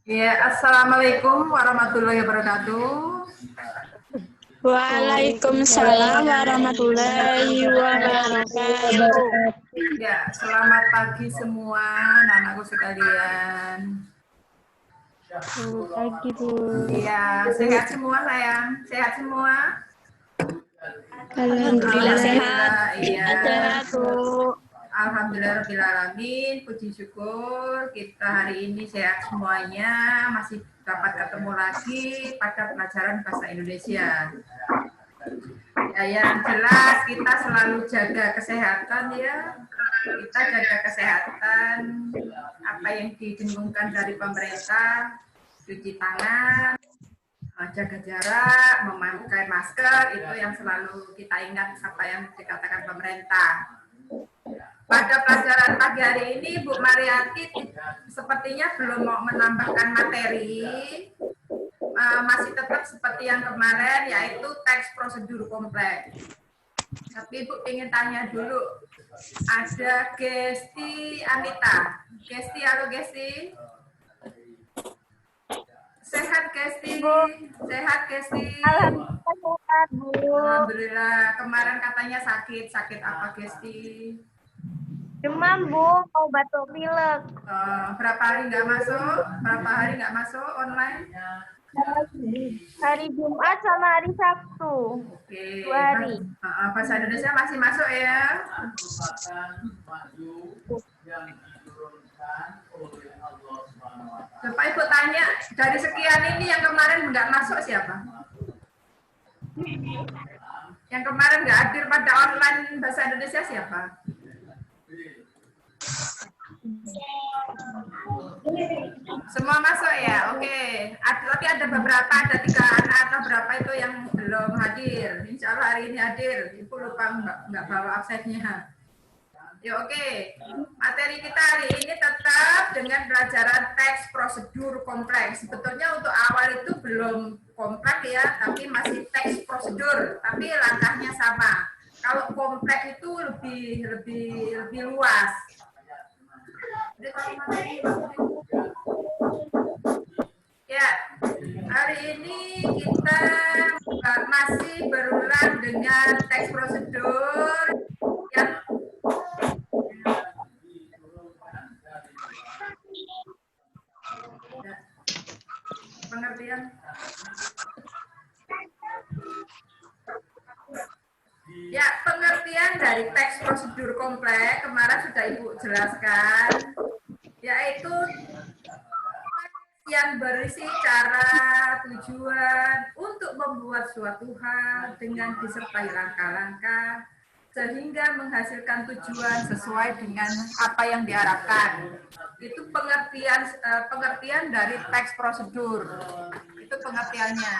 Ya, assalamualaikum warahmatullahi wabarakatuh. Waalaikumsalam warahmatullahi wabarakatuh. Ya, selamat pagi semua anak-anakku sekalian. Selamat pagi, Bu. Iya, sehat semua sayang? Sehat semua? Alhamdulillah sehat. Iya. Sehat, Bu. Alhamdulillahirobbilalamin, puji syukur kita hari ini sehat semuanya, masih dapat ketemu lagi pada pelajaran bahasa Indonesia. Ya, yang jelas kita selalu jaga kesehatan ya. Kita jaga kesehatan, apa yang didengungkan dari pemerintah, cuci tangan, jaga jarak, memakai masker, itu yang selalu kita ingat apa yang dikatakan pemerintah. Pada pelajaran pagi hari ini, Bu Mariati sepertinya belum mau menambahkan materi, masih tetap seperti yang kemarin, yaitu teks prosedur kompleks. Tapi Ibu ingin tanya dulu, ada Gesti Anita. Gesti, halo Gesti. Sehat Gesti? Sehat Gesti? Alhamdulillah, Bu. Alhamdulillah. Kemarin katanya sakit. Sakit apa Gesti? Demam, Bu, mau batuk pilek. Berapa hari nggak masuk? Berapa hari nggak masuk online? Hari Jumat sama hari Sabtu. Oke. 2 hari. Bahasa Indonesia masih masuk ya? Coba Ibu tanya, dari sekian ini yang kemarin nggak masuk siapa? Yang kemarin nggak hadir pada online bahasa Indonesia siapa? Semua masuk ya, oke. Tapi ada beberapa, ada 3 anak atau berapa itu yang belum hadir. Insya Allah hari ini hadir. Ibu lupa nggak bawa absennya. Ya oke. Materi kita hari ini tetap dengan pelajaran teks prosedur kompleks. Sebetulnya untuk awal itu belum kompleks ya, tapi masih teks prosedur. Tapi langkahnya sama. Kalau kompleks itu lebih luas. Ya, hari ini kita masih berulang dengan teks prosedur yang pengertian. Ya, pengertian dari teks prosedur kompleks kemarin sudah Ibu jelaskan, yaitu yang berisi cara, tujuan untuk membuat suatu hal dengan disertai langkah-langkah sehingga menghasilkan tujuan sesuai dengan apa yang diharapkan. Itu pengertian dari teks prosedur. Itu pengertiannya.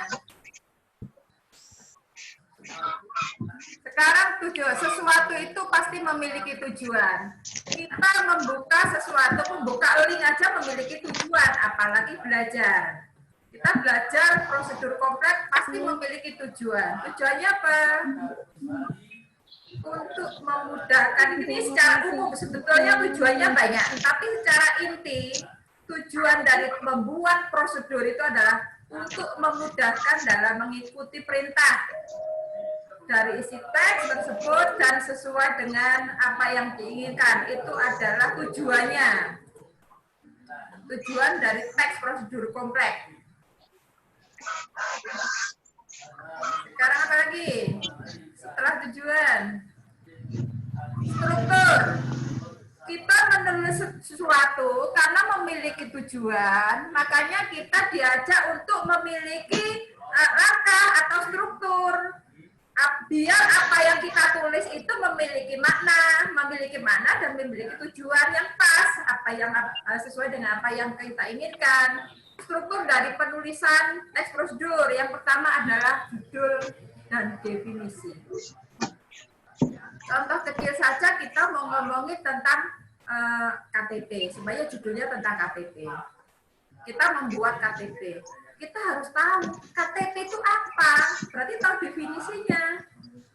Sekarang sesuatu itu pasti memiliki tujuan. Kita membuka link aja memiliki tujuan, apalagi belajar. Kita belajar prosedur kompleks pasti memiliki tujuan. Tujuannya apa? Untuk memudahkan, ini secara umum sebetulnya tujuannya banyak, tapi secara inti tujuan dari membuat prosedur itu adalah untuk memudahkan dalam mengikuti perintah dari isi teks tersebut dan sesuai dengan apa yang diinginkan. Itu adalah tujuannya. Tujuan dari teks prosedur kompleks. Sekarang apa lagi? Setelah tujuan. Struktur. Kita menulis sesuatu karena memiliki tujuan, makanya kita diajak untuk memiliki langkah atau struktur. Biar apa yang kita tulis itu memiliki makna dan memiliki tujuan yang pas, apa yang sesuai dengan apa yang kita inginkan. Struktur dari penulisan teks prosedur yang pertama adalah judul dan definisi. Contoh kecil saja kita mau ngomongin tentang KTP, sebenarnya judulnya tentang KTP. Kita membuat KTP. Kita harus tahu KTP itu apa, berarti tahu definisinya.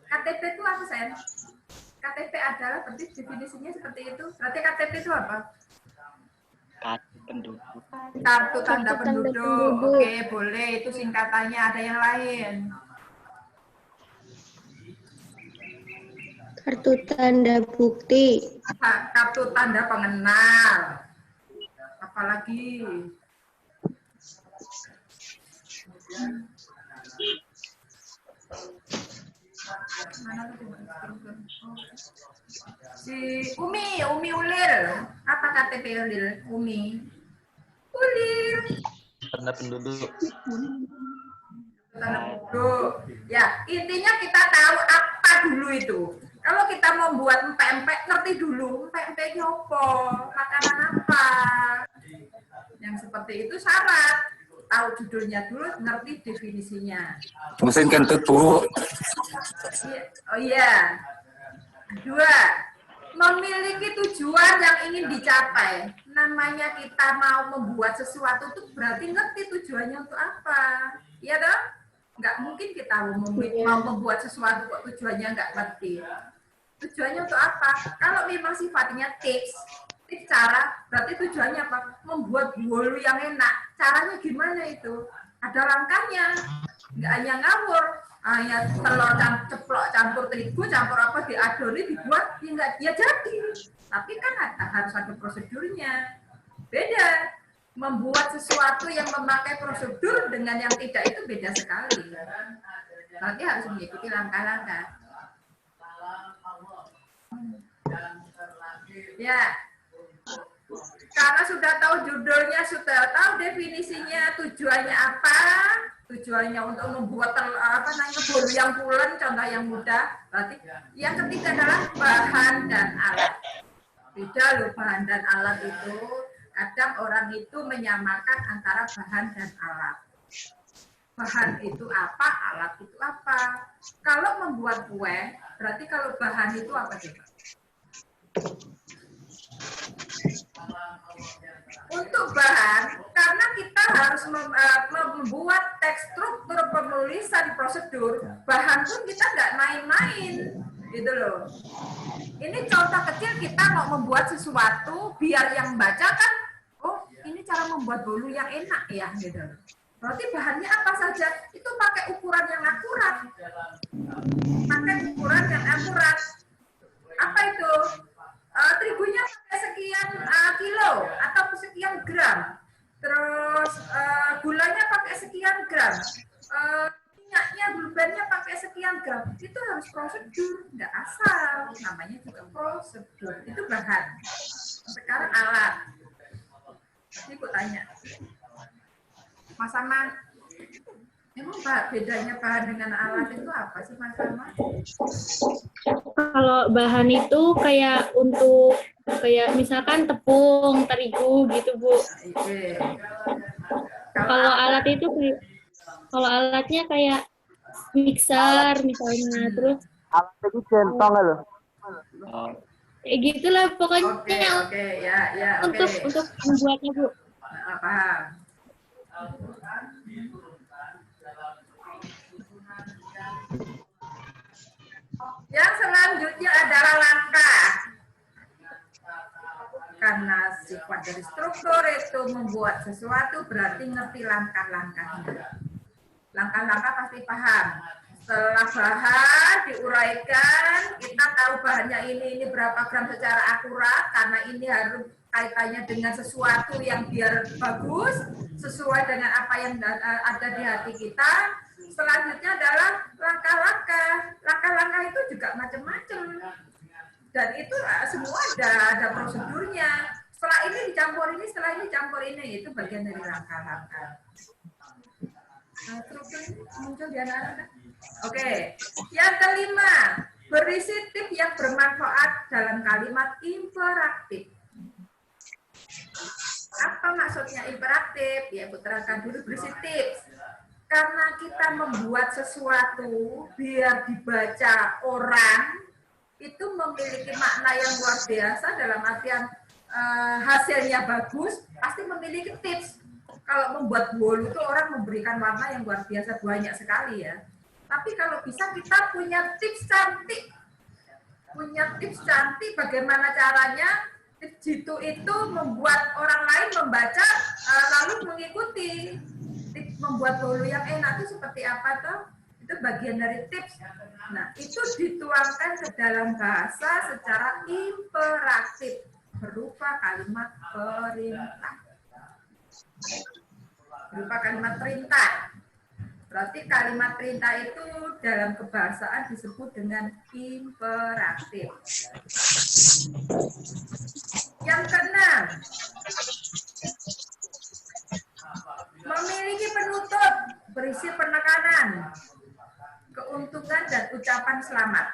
KTP itu apa, Sen? KTP adalah berarti definisinya seperti itu. Berarti KTP itu apa? Kartu penduduk. Kartu tanda Kartu tanda penduduk. penduduk. Oke, boleh. Itu singkatannya. Ada yang lain? Kartu tanda bukti. Kartu tanda pengenal. Apalagi? Si Umi Ulil. Apa KTP Ulil? Umi. Ulil. Tanda penduduk. Tanda penduduk. Ya, intinya kita tahu apa dulu itu. Kalau kita membuat empek-empek, ngerti dulu empek-empek itu apa, makanan apa. Yang seperti itu syarat. Tahu judulnya dulu, ngerti definisinya. Mesin kentut, Bu. Oh iya. Dua, memiliki tujuan yang ingin dicapai. Namanya kita mau membuat sesuatu itu berarti ngerti tujuannya untuk apa. Iya dong? Nggak mungkin kita mau membuat sesuatu kok tujuannya nggak ngerti. Tujuannya untuk apa? Kalau memang sifatnya tips cara, berarti tujuannya apa? Membuat bolu yang enak. Caranya gimana itu? Ada langkahnya. Nggak hanya ngawur. Ya telur ceplok campur terigu campur apa diadoni dibuat ya enggak ya jadi, tapi kan harus ada prosedurnya. Beda membuat sesuatu yang memakai prosedur dengan yang tidak itu beda sekali. Berarti harus mengikuti langkah-langkah. Ya, karena sudah tahu judulnya, sudah tahu definisinya, tujuannya apa? Tujuannya untuk membuat bolu yang pulen, contoh yang mudah. Berarti yang ketiga adalah bahan dan alat. Beda loh bahan dan alat itu. Kadang orang itu menyamakan antara bahan dan alat. Bahan itu apa, alat itu apa. Kalau membuat kue, berarti kalau bahan itu apa coba? Untuk bahan, karena kita harus membuat teks struktur penulisan prosedur, bahan pun kita nggak main-main, gitu loh. Ini contoh kecil kita mau membuat sesuatu biar yang baca kan, oh ini cara membuat bolu yang enak ya, gitu. Berarti bahannya apa saja? Itu pakai ukuran yang akurat. Pakai ukuran yang akurat. Apa itu? Terigunya pakai sekian kilo atau sekian gram. Terus gulanya pakai sekian gram. Minyaknya, gulbannya pakai sekian gram. Itu harus prosedur, nggak asal. Namanya juga prosedur. Itu bahan. Sekarang alat. Ini aku tanya. Mas Aman, emang bedanya bahan dengan alat itu apa sih Mas Aman? Kalau bahan itu kayak untuk kayak misalkan tepung, terigu gitu Bu. Oke. Kalau alat itu kayak, kalau alatnya kayak mixer misalnya, terus Alat itu centong loh. kayak gitulah pokoknya Oke, ya, oke. untuk membuatnya Bu. Paham. Yang selanjutnya adalah langkah. Karena sifat dari struktur itu membuat sesuatu berarti ngerti langkah-langkahnya. Langkah-langkah pasti paham. Setelah bahan diuraikan, kita tahu bahannya ini berapa gram secara akurat, karena ini harus kaitannya dengan sesuatu yang biar bagus, sesuai dengan apa yang ada di hati kita. Selanjutnya adalah langkah-langkah. Langkah-langkah itu juga macam-macam. Dan itu semua ada prosedurnya. Setelah ini dicampur ini, setelah ini campur ini. Itu bagian dari langkah-langkah. Struktur ini muncul di anak-anak. Oke. Yang kelima, berisi tips yang bermanfaat dalam kalimat imperatif. Apa maksudnya imperatif? Ya, putarkan dulu berisi tips. Karena kita membuat sesuatu biar dibaca orang, itu memiliki makna yang luar biasa dalam artian hasilnya bagus, pasti memiliki tips. Kalau membuat bolu itu orang memberikan warna yang luar biasa banyak sekali ya. Tapi kalau bisa kita punya tips cantik. Punya tips cantik bagaimana caranya Jitu itu membuat orang lain membaca lalu mengikuti. Membuat bolu yang enak itu seperti apa toh? Itu bagian dari tips. Nah, itu dituangkan ke dalam bahasa secara imperatif berupa kalimat perintah. Berupa kalimat perintah. Berarti kalimat perintah itu dalam kebahasaan disebut dengan imperatif. Yang keenam, memiliki penutup berisi penekanan, keuntungan, dan ucapan selamat.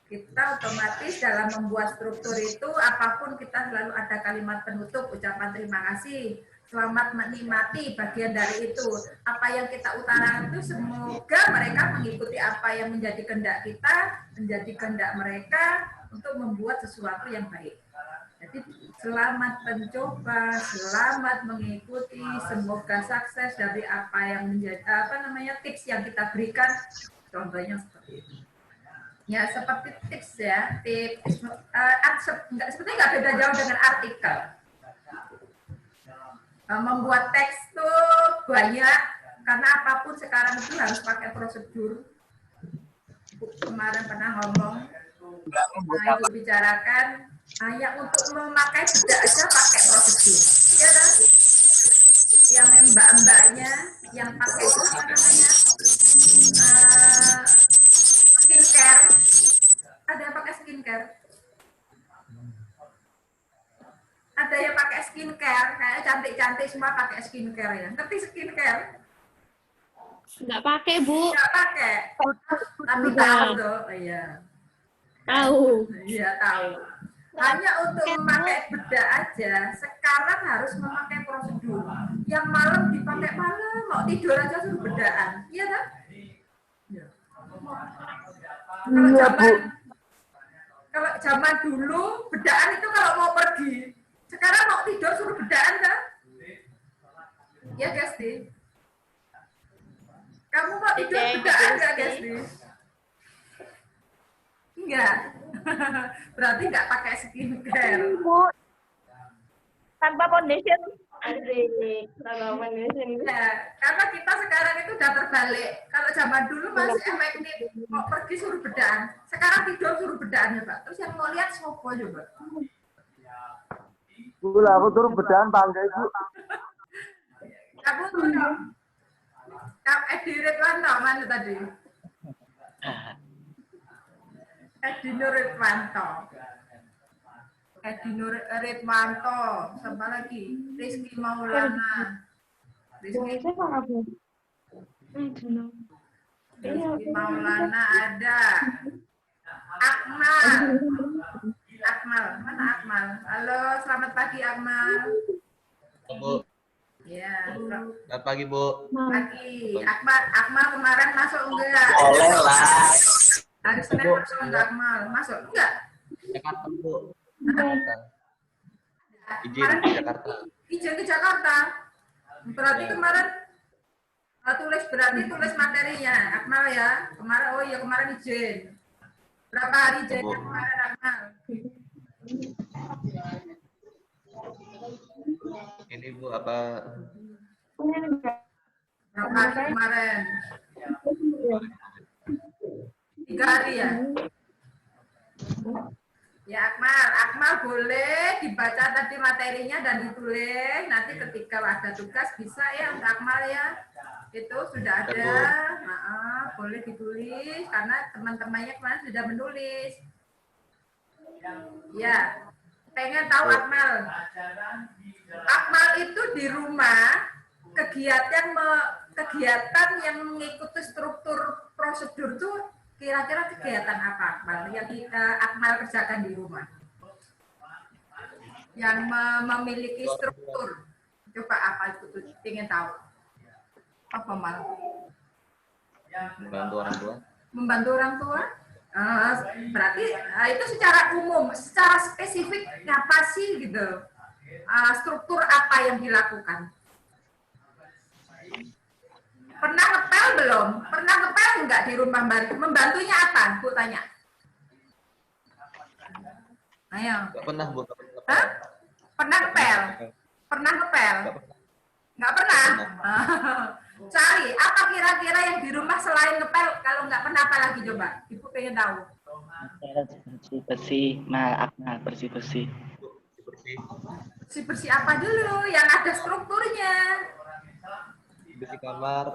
Kita otomatis dalam membuat struktur itu, apapun kita selalu ada kalimat penutup, ucapan terima kasih, selamat menikmati, bagian dari itu. Apa yang kita utarakan itu semoga mereka mengikuti apa yang menjadi kehendak kita, menjadi kehendak mereka untuk membuat sesuatu yang baik. Jadi selamat mencoba, selamat mengikuti, semoga sukses dari apa yang menjadi tips yang kita berikan. Contohnya seperti itu. Ya seperti tips ya, tips sebetulnya nggak beda jauh dengan artikel. Membuat teks tuh banyak karena apapun sekarang itu harus pakai prosedur. Kemarin pernah ngomong, ibu bicarakan hanya untuk memakai bedak aja pakai prosedur, ya kan? Yang mbak-mbaknya yang pakai itu apa namanya skincare, ada yang pakai skincare, ada yang pakai skincare, kayak cantik-cantik semua pakai skincare ya. Ngerti skincare? Nggak pakai, Bu. Nggak pakai, tapi tahu tuh, iya. Tahu. Iya tahu. Hanya untuk memakai bedak aja, sekarang harus memakai prosedur. Yang malam dipakai malam, mau tidur aja suruh bedaan, iya kan? Ya. Kalau zaman dulu bedaan itu kalau mau pergi, sekarang mau tidur suruh bedaan kan? Ya Gesti. Kamu mau tidur bedaan nggak Gesti? Enggak. Berarti nggak pakai skincare. Bu, tanpa foundation. Asik, tanpa foundation. Ya, karena kita sekarang itu udah terbalik. Kalau zaman dulu masih efektif, mau pergi suruh bedaan. Sekarang tidur suruh bedaan ya Pak. Terus yang mau lihat sopo coba. Bu, aku turun bedaan bangga Ibu. Kamu tuh dong. Kamu Edi Ridwanto mana tadi? Edi Nur Ridwanto. Edi Nur Ridwanto. Siapa lagi? Rizky Maulana. Rizky Maulana ada. Akmal. Akmal. Mana Akmal? Halo, selamat pagi Akmal. Bu, Ya, selamat pagi, Bu. pagi. Akmal kemarin masuk enggak? Boleh lah. Hari Senin masuk enggak Akmal? Masuk enggak? Jakarta, Bu. Jakarta. Izin ke Jakarta. Izin ke Jakarta. Berarti kemarin tulis materinya Akmal ya. Kemarin kemarin izin. Berapa hari izinnya kemarin Akmal? Ini Bu apa? Berapa hari kemarin? 3 hari ya? Ya Akmal boleh dibaca tadi materinya dan ditulis. Nanti ketika ada tugas bisa ya untuk Akmal ya. Itu sudah ada. Boleh ditulis karena teman-temannya kemarin sudah menulis. Ya, pengen tahu Akmal. Akmal itu di rumah kegiatan yang mengikuti struktur prosedur itu kira-kira kegiatan apa Akmal yang Akmal kerjakan di rumah? Yang memiliki struktur. Coba apa itu? Ingin tahu. Apa Mal? Membantu orang tua. Membantu orang tua? Berarti itu secara umum, secara spesifik apa sih gitu? Struktur apa yang dilakukan? Pernah ngepel belum? Pernah ngepel enggak di rumah Mbak? Membantunya apa? Bu tanya. Ayo. Nggak pernah, Bu. Nggak pernah. Hah? Pernah ngepel? Pernah ngepel? Nggak pernah. Nggak pernah? Cari, apa kira-kira yang di rumah selain ngepel? Kalau nggak pernah apa lagi coba? Ibu pengen tahu. Bersih-bersih, bersih-bersih. Bersih. Bersih-bersih apa dulu? Yang ada strukturnya. Bersih kamar.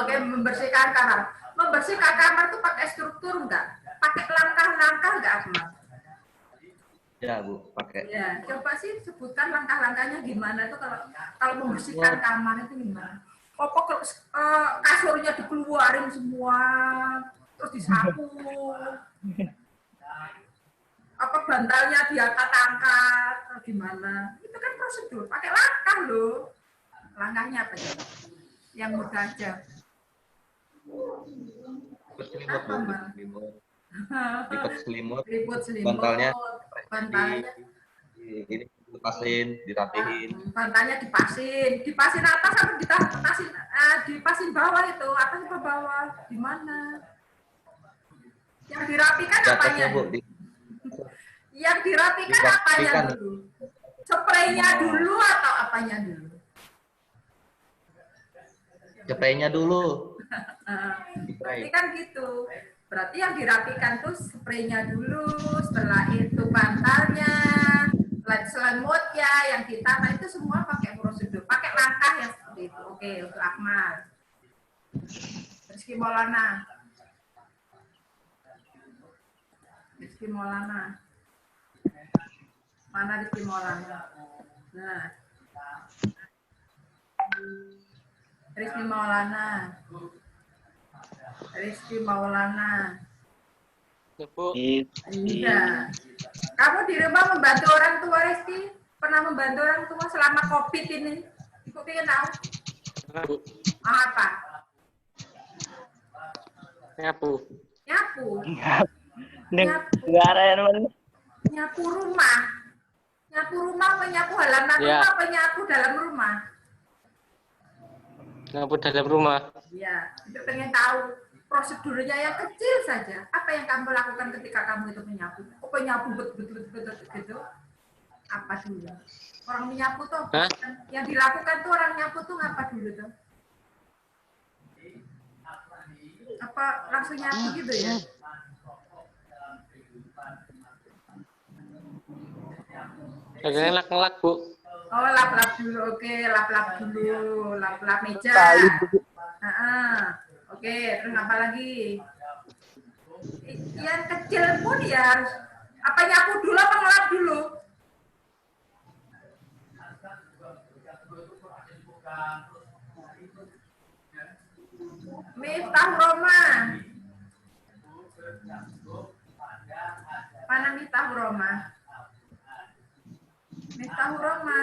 Oke, membersihkan kamar. Membersihkan kamar tuh pakai struktur nggak? Pakai langkah-langkah nggak, Akmal? Ya, Bu, pakai. Ya, coba sih sebutkan langkah-langkahnya gimana tuh kalau membersihkan kamar itu gimana? Pokok kasurnya dikeluarin semua, terus disapu. Apa bantalnya diangkat-angkat, atau gimana? Itu kan prosedur, pakai langkah loh. Langkahnya apa ya? Yang mudah aja. Berselimut, Bu. Berselimut. Lipat selimut. Liput selimut. Bantalnya. Bantalnya Ini dilepasin, dirapihin. bantalnya dipasin atas atau dipasin bawah itu, atas atau bawah, di mana? Yang dirapikan Di atasnya, apanya? Bu. Yang dirapikan apanya dulu? Spraynya dulu atau apanya dulu? Spraynya dulu. Berarti kan gitu. Berarti yang dirapikan tuh spraynya dulu, setelah itu bantalnya, selimutnya, yang ditata itu semua pakai prosedur, pakai langkah yang seperti itu. Oke, untuk Akmal. Rizky Maulana. Rizky Maulana. Mana Rizky Maulana? Nah. Rizky Maulana. Rizky Maulana. Iya. Kamu di rumah membantu orang tua, Rizky? Pernah membantu orang tua selama COVID ini? Ibu pengen tahu? Apa? Nyapu. Nyapu. Nyapu rumah. Nyapu rumah apa nyapu halaman rumah apa nyapu dalam rumah? Nyapu dalam rumah. Iya, Ibu pengen tahu prosedurnya yang kecil saja. Apa yang kamu lakukan ketika kamu itu menyapu? Kok menyapu betul gitu? Apa dulu? Orang menyapu tuh, yang dilakukan tuh orang nyapu tuh ngapa dulu tuh? Apa langsung nyapu gitu ya? Ngelak-ngelak, Bu. Oh, lap-lap dulu. Oke, lap-lap dulu. Lap-lap meja. Oke, terus apa lagi? Yang kecil pun ya harus apa nyapu dulu apa ngelap dulu? Miftah Roma. Mana Miftah Roma? Miftah Roma.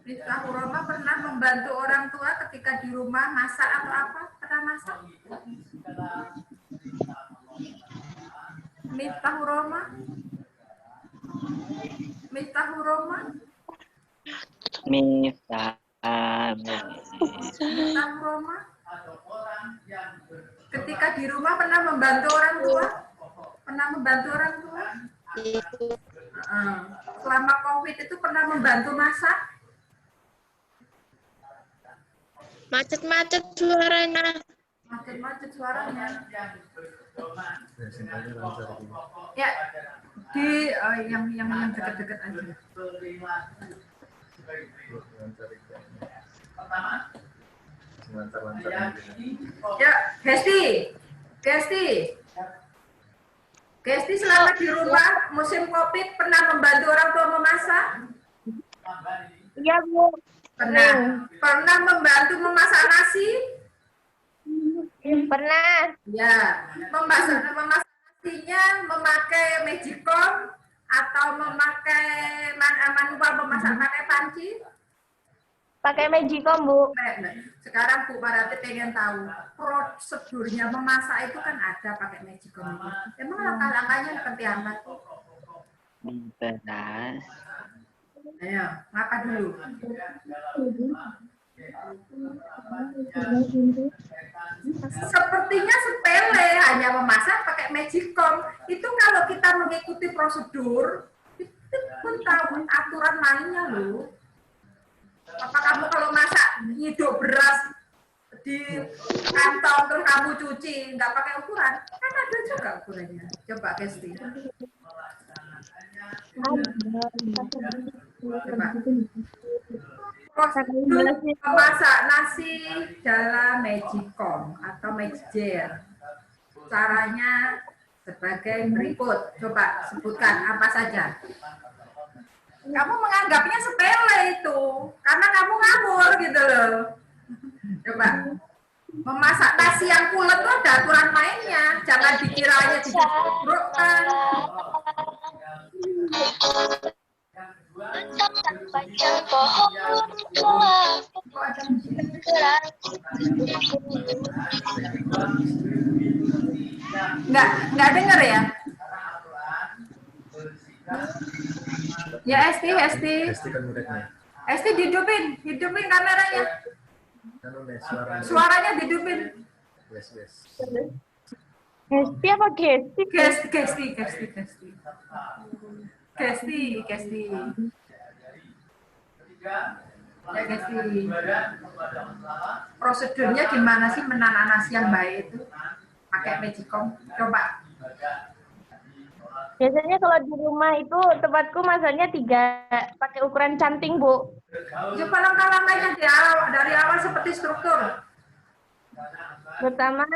Miftah Roma pernah membantu orang tua ketika di rumah masak atau apa? Pernah masak? Miftah Roma? Miftah Roma? Miftah Roma? Ketika di rumah pernah membantu orang tua? Pernah membantu orang tua? Selama COVID itu pernah membantu masak? Macet-macet suaranya. Macet-macet suaranya. Ya, di yang dekat-dekat aja. Ya, Gesti selama di rumah musim COVID pernah membantu orang tua memasak? Iya, Bu. Pernah membantu memasak nasi? Pernah. Ya, memasak nasinya memakai magicom atau memakai manual memasak pakai panci? Pakai magicom, Bu. Sekarang Bu Marati pengen tahu prosedurnya memasak itu kan ada pakai magicom itu. Emang langkah-langkahnya seperti apa tuh? Beras. Ayo, ngapa dulu? Sepertinya sepele, hanya memasak pakai magicom. Itu kalau kita mengikuti prosedur, itu pun tahu aturan mainnya loh. Apa kamu kalau masak ngiduk beras di kantong terus kamu cuci nggak pakai ukuran? Kan ada juga ukurannya. Coba Kesti. Coba. Prosedur memasak nasi dalam magicom atau magicjer. Caranya sebagai berikut. Coba sebutkan apa saja. Kamu menganggapnya sepele itu, karena kamu ngawur gitu loh. Coba. Memasak nasi yang pulen itu ada aturan mainnya. Jangan dikira hanya diduduk-dudukkan. Panjang pohon tua. Kok ada musik? Nggak denger ya? Ya Esti. Esti hidupin kameranya. Suaranya dihidupin. Gesti apa Gesti? Kesti. Ya Kesti. Prosedurnya gimana sih menanak nasi yang baik itu? Pakai magicom. Coba. Biasanya kalau di rumah itu tempatku masaknya 3 pakai ukuran canting, Bu. Coba langkah-langkahnya dari awal seperti struktur. Pertama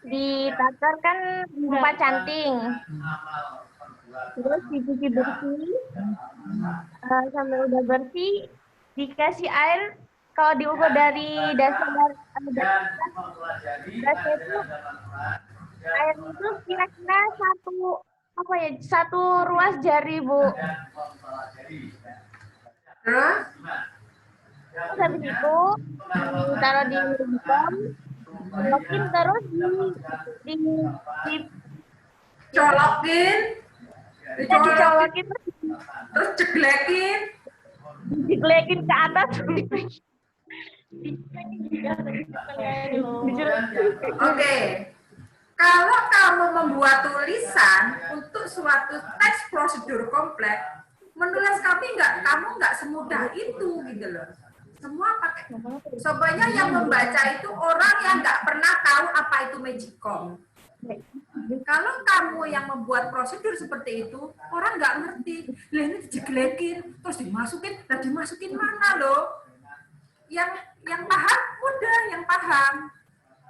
ditakar kan 4 canting. Terus dicuci bersih. Sampai udah bersih dikasih air. Kalau diukur dari dasar itu air itu kira-kira satu ruas jari, Bu. Terus? Habis itu taruh di magicom, colokin terus di Colokin. dicolokin Terus jeglekin. digelekin ke atas. Oke. Kalau kamu membuat tulisan untuk suatu teks prosedur kompleks, menulis kamu nggak semudah itu gitu loh. Semua pakai. Soalnya yang membaca itu orang yang nggak pernah tahu apa itu magicom. Kalau kamu yang membuat prosedur seperti itu, orang nggak ngerti. Lah ini dijeglekin, terus dimasukin mana loh? Yang paham udah yang paham.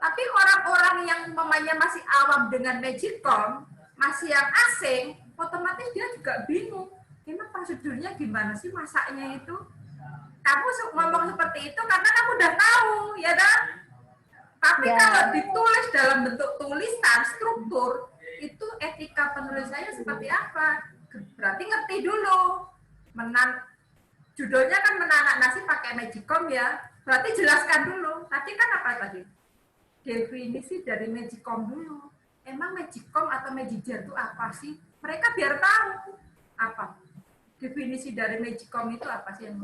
Tapi orang-orang yang mamanya masih awam dengan magicom, masih yang asing, otomatis dia juga bingung. Emang prosedurnya gimana sih masaknya itu? Kamu ngomong seperti itu karena kamu udah tahu, ya kan? Tapi kalau ditulis dalam bentuk tulisan, struktur, itu etika penulisannya seperti apa? Berarti ngerti dulu. Judulnya kan menanak nasi pakai magicom ya. Berarti jelaskan dulu. Tadi kan apa tadi? Definisi dari magicom dulu. Emang magicom atau magicjer itu apa sih? Mereka biar tahu apa. Definisi dari magicom itu apa sih yang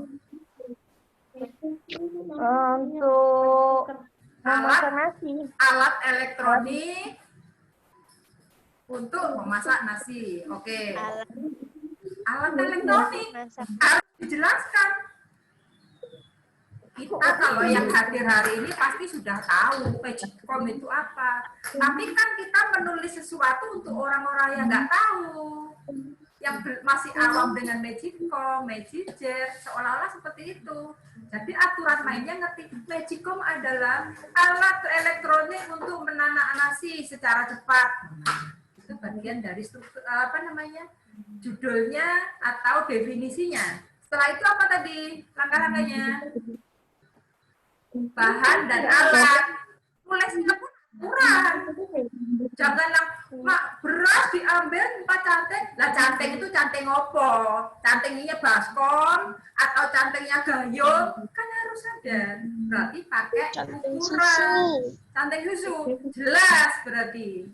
Untuk memasak nasi. Alat elektronik untuk memasak nasi. Oke. Alat elektronik harus dijelaskan. Kita kalau yang hadir hari ini pasti sudah tahu magicom itu apa. Tapi kan kita menulis sesuatu untuk orang-orang yang nggak tahu, yang masih awam dengan magicom, magicjer, seolah-olah seperti itu. Jadi aturan mainnya ngerti. Magicom adalah alat elektronik untuk menanak nasi secara cepat. Itu bagian dari struktur, judulnya atau definisinya. Setelah itu apa tadi langkah-langkahnya? Bahan dan alat. Tulisnya pun akurat. Jangan beras diambil 4 canting. Lah canting itu canting opo? Cantingnya baskom atau cantingnya gayung? Kan harus ada. Berarti pakai ukuran. Canting susu. Jelas berarti.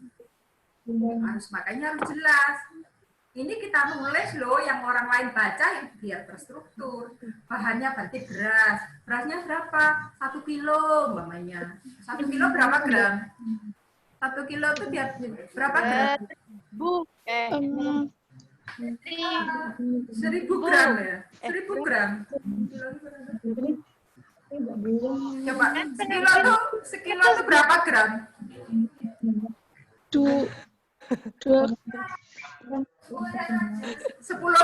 Makanya harus jelas. Ini kita nulis loh, yang orang lain baca yang biar terstruktur. Bahannya berarti beras. Berasnya berapa? 1 kilo umpamanya. 1 kilo berapa gram? 1 kilo itu biar berapa gram? 1000 gram ya? 1000 gram. Coba, sekilo itu berapa gram? 2 10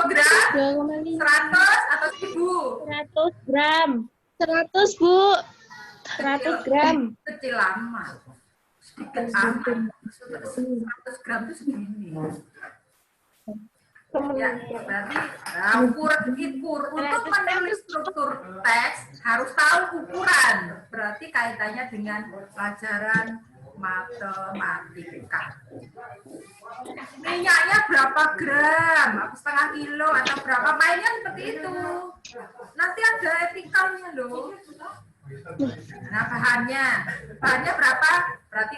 gram? 100 atau 1000? 100 gram. 100, Bu. 100 gram. Kecil lama. Sedikit amat. 100 gram itu segini. Ya, berarti ukur untuk menulis struktur teks harus tahu ukuran. Berarti kaitannya dengan pelajaran matematika. Minyaknya berapa gram? Setengah kilo atau berapa? Mainnya seperti itu. Nanti ada etikalnya loh. Nah, bahannya berapa? Berarti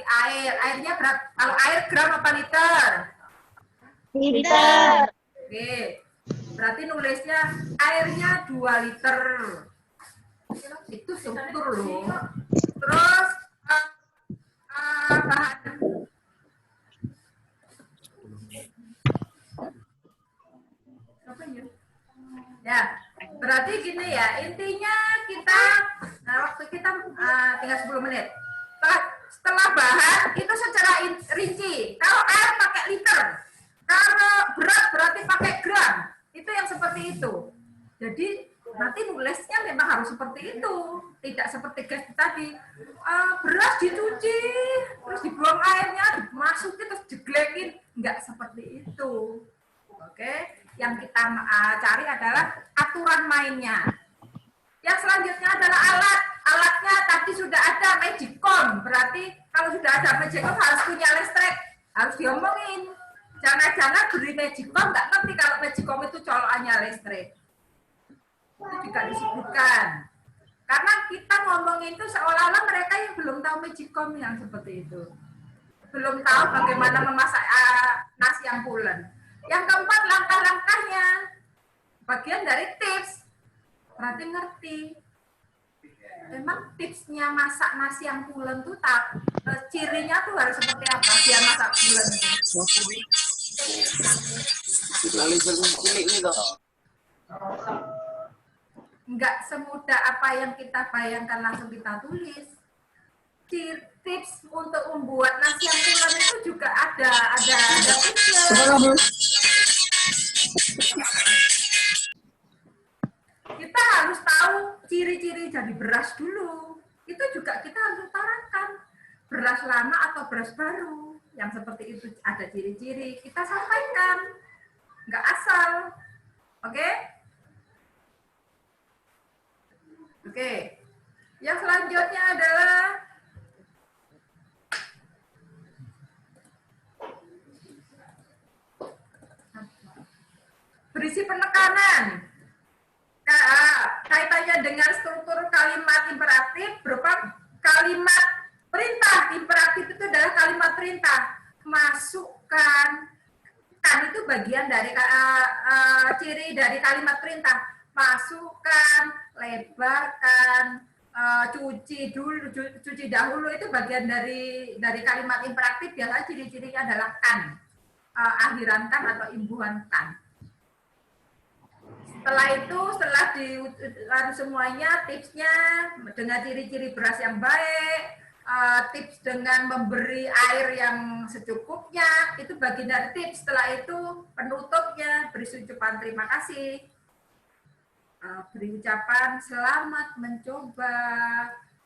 airnya berapa? Kalau air gram apa liter? Liter. Oke, berarti nulisnya airnya 2 liter. Itu struktur loh. Terus bahan. Apa ya? Ya, berarti gini ya, intinya kita, waktu kita tinggal 10 menit. Setelah bahan, itu secara rinci. Kalau air pakai liter, kalau berat berarti pakai gram. Itu yang seperti itu. Jadi nanti nulisnya memang harus seperti itu. Tidak seperti guys tadi. Beras dicuci, terus dibuang airnya, dimasukin, terus digelekin. Enggak seperti itu. Oke. Yang kita cari adalah aturan mainnya. Yang selanjutnya adalah alat. Alatnya tadi sudah ada Magicom. Berarti kalau sudah ada Magicom harus punya listrik. Harus diomongin. Jangan-jangan beli Magicom nggak ngerti kalau Magicom itu colokannya listrik. Itu juga disebutkan. Karena kita ngomongin itu seolah-olah mereka yang belum tahu Magicom yang seperti itu. Belum tahu bagaimana memasak nasi yang pulen. Yang keempat, langkah-langkahnya. Bagian dari tips. Berarti ngerti. Memang tipsnya masak nasi yang pulen tuh cirinya tuh harus seperti apa biar masak pulen itu. Enggak semudah apa yang kita bayangkan langsung kita tulis. Tips untuk membuat nasi yang pulen itu juga ada tipsnya. Kita harus tahu ciri-ciri jadi beras dulu. Itu juga kita harus utarakan. Beras lama atau beras baru. Yang seperti itu ada ciri-ciri. Kita sampaikan. Nggak asal. Oke? Oke. Yang selanjutnya adalah berisi penekanan. Kaitannya dengan struktur kalimat imperatif berupa kalimat perintah. Imperatif itu adalah kalimat perintah. Masukkan, kan itu bagian dari ciri dari kalimat perintah. Masukkan, lebarkan, cuci dahulu itu bagian dari kalimat imperatif. Biasanya ciri-cirinya adalah kan, akhiran kan atau imbuhan kan. Setelah itu, setelah semuanya, tipsnya dengan ciri-ciri beras yang baik, tips dengan memberi air yang secukupnya, itu bagian dari tips. Setelah itu, penutupnya, beri ucapan terima kasih, beri ucapan selamat mencoba,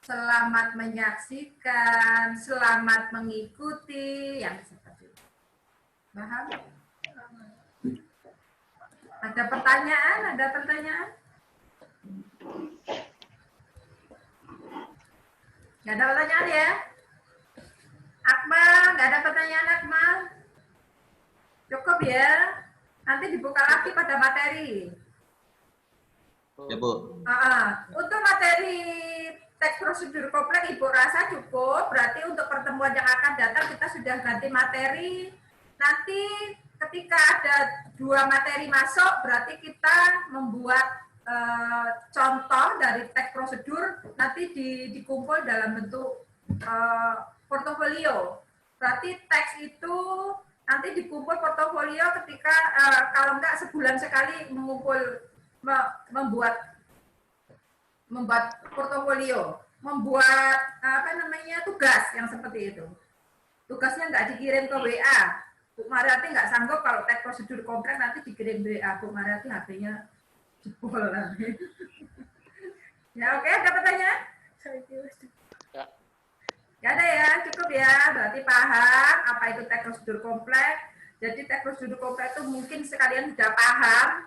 selamat menyaksikan, selamat mengikuti, yang seperti itu. Paham? Ada pertanyaan? Nggak ada pertanyaan ya? Akmal, nggak ada pertanyaan Akmal? Cukup ya? Nanti dibuka lagi pada materi. Ya, Bu. Untuk materi teks prosedur kompleks Ibu rasa cukup. Berarti untuk pertemuan yang akan datang kita sudah ganti materi. Nanti ketika ada 2 materi masuk, berarti kita membuat contoh dari teks prosedur nanti dikumpul dalam bentuk portofolio. Berarti teks itu nanti dikumpul portofolio ketika kalau enggak sebulan sekali membuat portofolio, membuat tugas yang seperti itu. Tugasnya enggak dikirim ke WA. Bu Mariati enggak sanggup kalau teks prosedur kompleks nanti dikirim WA. Bu Mariati HP-nya jebol lagi. Ya oke, ada pertanyaan? Ya. Nggak ada ya, cukup ya. Berarti paham apa itu teks prosedur kompleks. Jadi teks prosedur kompleks itu mungkin sekalian sudah paham,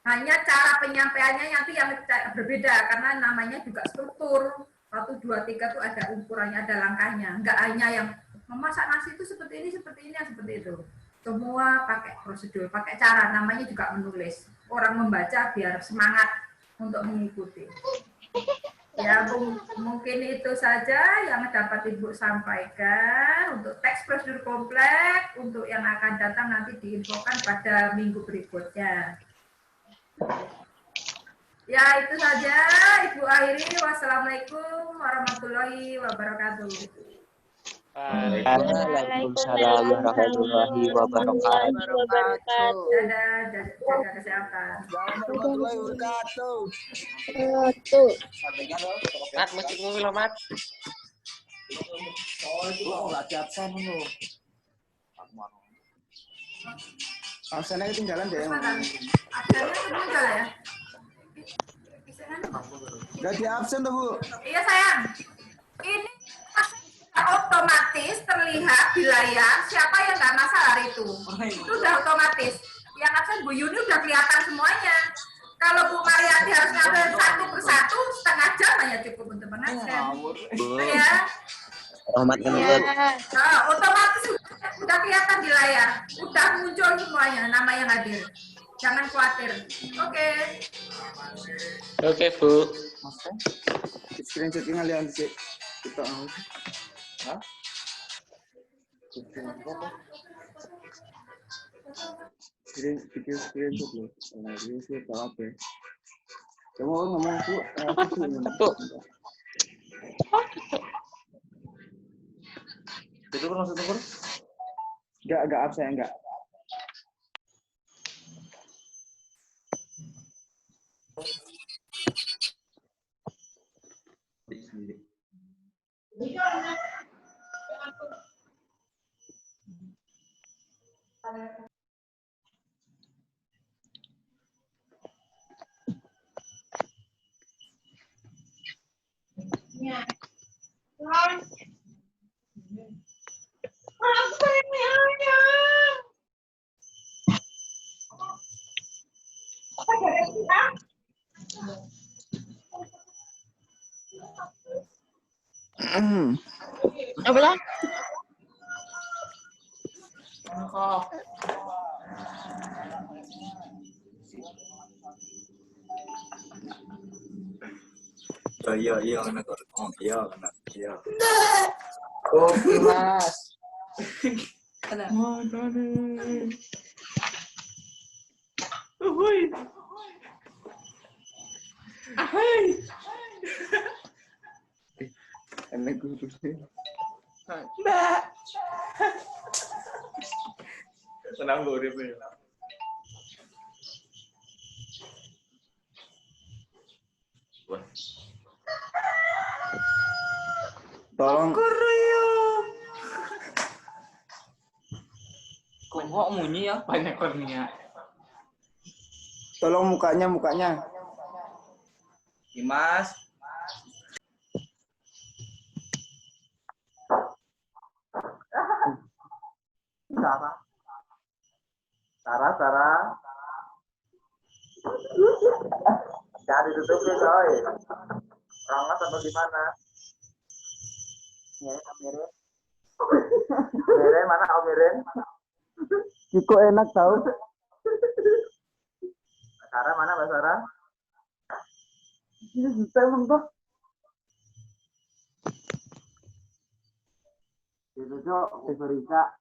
hanya cara penyampaiannya nanti yang berbeda karena namanya juga struktur. 1, 2, 3 itu ada ukurannya, ada langkahnya. Nggak hanya yang memasak nasi itu seperti ini, seperti itu. Semua pakai prosedur, pakai cara. Namanya juga menulis. Orang membaca biar semangat untuk mengikuti. Ya, mungkin itu saja yang dapat Ibu sampaikan untuk teks prosedur kompleks. Untuk yang akan datang nanti diinfokan pada minggu berikutnya. Ya, itu saja Ibu akhiri. Wassalamualaikum warahmatullahi wabarakatuh. Waalaikumsalam warahmatullahi wabarakatuh. Dadah, jaga kesehatan. Mat, mesti ngomong lo, Mat. Absennya ketinggalan deh. Absennya ketinggalan ya? Gak di absen tuh, Bu. Iya sayang. Ini otomatis terlihat di layar siapa yang nggak masalah itu. Itu udah otomatis. Yang absen Bu Yuni udah kelihatan semuanya. Kalau Bu Mariati harus ngambil satu persatu, setengah jam hanya cukup untuk mengabsen. Ya. Rahmat Otomatis udah kelihatan di layar. Udah muncul semuanya nama yang hadir. Jangan khawatir. Oke. Oke, Bu. Screenshot ngalian sih. Kita Hah? Video screenshot loh. Nah, ini sih apa? Kamu ngomong Bu. Tutup masuk tutup. Enggak absen enggak. Apa lah? Iya, anak. Iya. Oke, Mas. Enak guru sih. Senang gue udah bilang. Tolong. Kok munyi ya banyak kornia. Tolong mukanya. Dimas. Sarah. Jangan ditutupin, coy. Rangas atau gimana? Miren mana Om Miren? Kiko enak tahu. Sarah mana Mbak Sarah? Ini bisa emang tuh. Itu Cok, Everika.